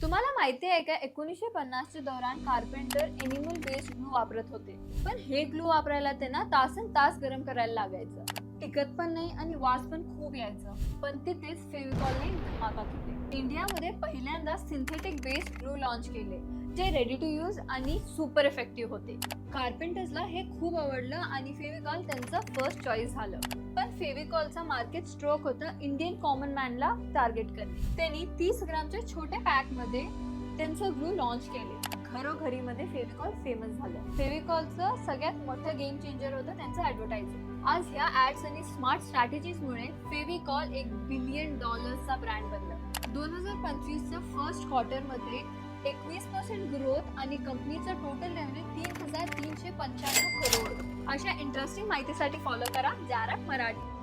तुम्हाला माहिती आहे का 1950 च्या दौरान कार्पेंटर एनिमल बेस्ड ग्लू वापरत होते. पण हे ग्लू वापरायला त्यांना तासन तास गरम करायला लागायचं. टिकत पण नाही आणि वास पण खूप यायचं. पण तिथेच फेविकॉलने धमाका केली. इंडियामध्ये पहिल्यांदा सिंथेटिक बेस्ड ग्लू लॉन्च केले, जे रेडी टू यूज आणि सुपर इफेक्टिव्ह होते. कार्पेंटर्सला हे खूप आवडलं आणि फेविकॉल त्यांचं फर्स्ट चॉईस झालं. पण फेविकॉलचा मार्केट स्ट्रोक होतं इंडियन कॉमन मॅनला टार्गेट करणे. त्यांनी 30 ग्रामच्या छोट्या पॅक मध्ये त्यांचं ग्लू लॉन्च केले. घरोघरीमध्ये फेविकॉल फेमस झालं. फेविकॉलचं सगळ्यात मोठं गेम चेंजर होतं त्यांचं ऍडव्हर्टायझिंग. आज ह्या ऍड्स आणि स्मार्ट स्ट्रॅटेजीजमुळे फेविकॉल $1 बिलियन ब्रँड बनलं. 2025च्या फर्स्ट क्वार्टरमध्ये 21% ग्रोथ आणि कंपनीचं टोटल रेव्हेन्यू 3,395 करोड. अशा इंटरेस्टिंग माहितीसाठी फॉलो करा जारक मराठी.